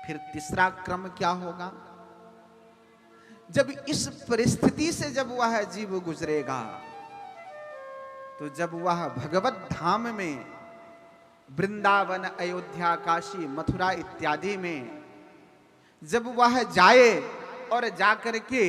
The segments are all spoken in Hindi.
फिर तीसरा क्रम क्या होगा? जब इस परिस्थिति से जब वह जीव गुजरेगा, तो जब वह भगवत धाम में, वृंदावन, अयोध्या, काशी, मथुरा इत्यादि में जब वह जाए और जाकर के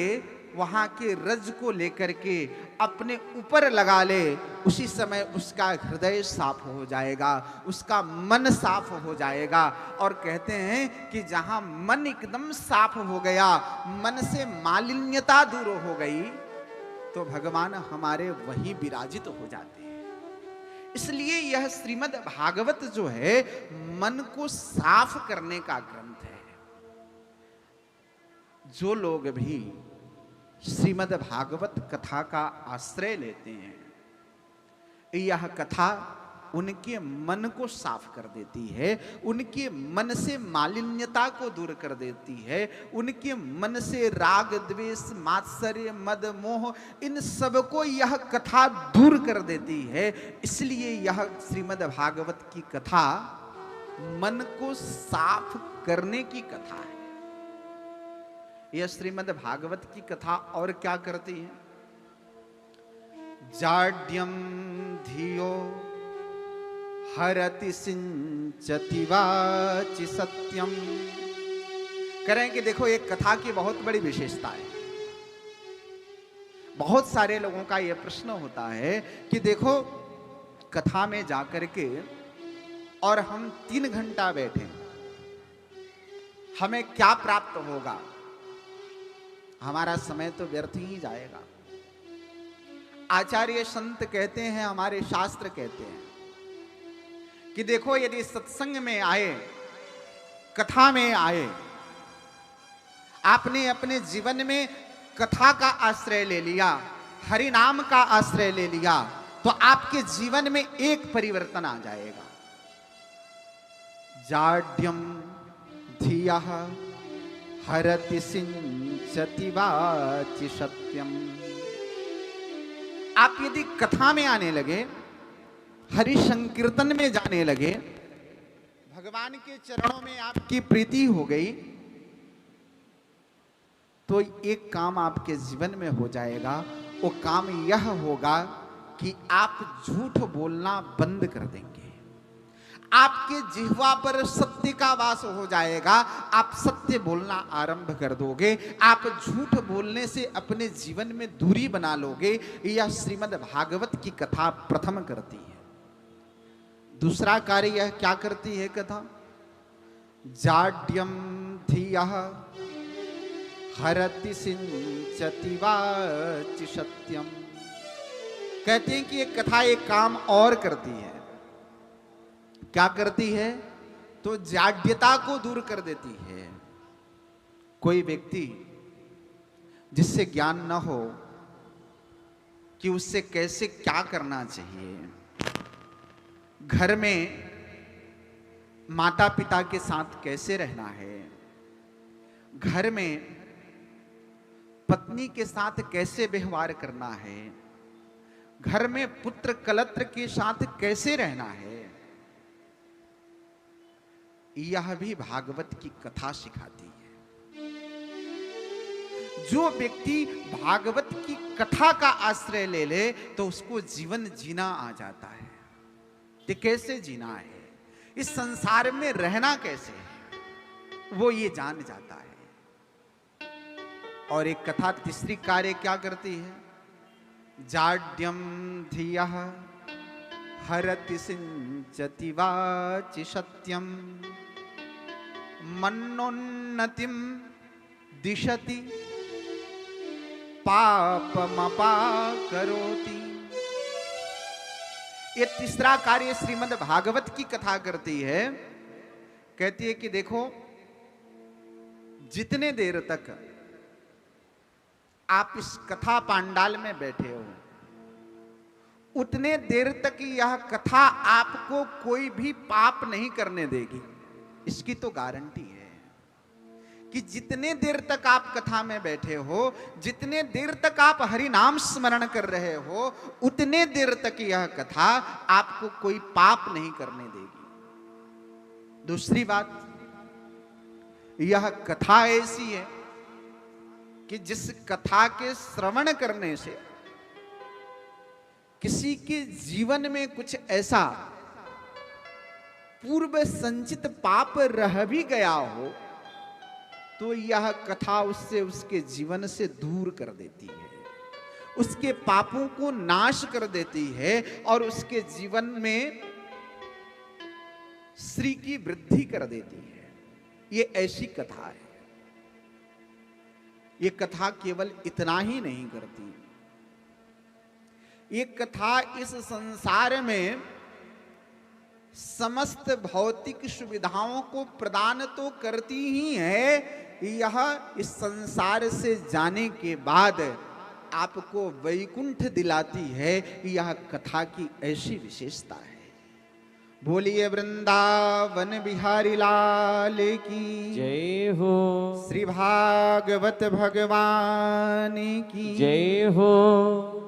वहां के रज को लेकर के अपने ऊपर लगा ले, उसी समय उसका हृदय साफ हो जाएगा, उसका मन साफ हो जाएगा। और कहते हैं कि जहां मन एकदम साफ हो गया, मन से मालिन्यता दूर हो गई, तो भगवान हमारे वहीं विराजित हो जाते हैं। इसलिए यह श्रीमद् भागवत जो है, मन को साफ करने का ग्रंथ है। जो लोग भी श्रीमद् भागवत कथा का आश्रय लेते हैं, यह कथा उनके मन को साफ कर देती है, उनके मन से मालिन्यता को दूर कर देती है, उनके मन से राग, द्वेष, मात्सर्य, मद, मोह, इन सब को यह कथा दूर कर देती है। इसलिए यह श्रीमद् भागवत की कथा मन को साफ करने की कथा है। यह श्रीमद् भागवत की कथा और क्या करती है? जाड्यम धियो हरति सिंचति वाचि सत्यम। करें कि देखो, एक कथा की बहुत बड़ी विशेषता है। बहुत सारे लोगों का यह प्रश्न होता है कि देखो, कथा में जाकर के और हम 3 घंटा बैठे, हमें क्या प्राप्त होगा? हमारा समय तो व्यर्थ ही जाएगा। आचार्य संत कहते हैं, हमारे शास्त्र कहते हैं कि देखो, यदि सत्संग में आए, कथा में आए, आपने अपने जीवन में कथा का आश्रय ले लिया, हरि नाम का आश्रय ले लिया, तो आपके जीवन में एक परिवर्तन आ जाएगा। जाड्यम धियः हरति सिंचति वाचि सत्यम। आप यदि कथा में आने लगे, हरि संकीर्तन में जाने लगे, भगवान के चरणों में आपकी प्रीति हो गई, तो एक काम आपके जीवन में हो जाएगा। वो काम यह होगा कि आप झूठ बोलना बंद कर देंगे। आपके जिह्वा पर सत्य का वास हो जाएगा, आप सत्य बोलना आरंभ कर दोगे, आप झूठ बोलने से अपने जीवन में दूरी बना लोगे। यह श्रीमद् भागवत की कथा प्रथम करती है। दूसरा कार्य यह क्या करती है कथा? जाड्यम धियः हरति सिंचति वाचि सत्यम। कहते हैं कि एक कथा एक काम और करती है। क्या करती है? तो जाड्यता को दूर कर देती है। कोई व्यक्ति जिससे ज्ञान न हो कि उससे कैसे क्या करना चाहिए, घर में माता पिता के साथ कैसे रहना है, घर में पत्नी के साथ कैसे व्यवहार करना है, घर में पुत्र कलत्र के साथ कैसे रहना है, यह भी भागवत की कथा सिखाती है। जो व्यक्ति भागवत की कथा का आश्रय ले ले, तो उसको जीवन जीना आ जाता है कि कैसे जीना है, इस संसार में रहना कैसे है, वो ये जान जाता है। और एक कथा तीसरी कार्य क्या करती है? जाड्यम धियः हरति सिंचति वाचि सत्यम मन्नोन्नतिम दिशति पापमपाकरोति। ये तीसरा कार्य श्रीमद् भागवत की कथा करती है। कहती है कि देखो, जितने देर तक आप इस कथा पांडाल में बैठे हो, उतने देर तक यह कथा आपको कोई भी पाप नहीं करने देगी। इसकी तो गारंटी है कि जितने देर तक आप कथा में बैठे हो, जितने देर तक आप हरि नाम स्मरण कर रहे हो, उतने देर तक यह कथा आपको कोई पाप नहीं करने देगी। दूसरी बात, यह कथा ऐसी है कि जिस कथा के श्रवण करने से किसी के जीवन में कुछ ऐसा पूर्व संचित पाप रह भी गया हो तो यह कथा उससे उसके जीवन से दूर कर देती है, उसके पापों को नाश कर देती है और उसके जीवन में श्री की वृद्धि कर देती है। ये ऐसी कथा है। ये कथा केवल इतना ही नहीं करती, ये कथा इस संसार में समस्त भौतिक सुविधाओं को प्रदान तो करती ही है, यह इस संसार से जाने के बाद आपको वैकुंठ दिलाती है। यह कथा की ऐसी विशेषता है। बोलिए वृंदावन बिहारी लाल की जय हो, श्री भागवत भगवान की जय हो।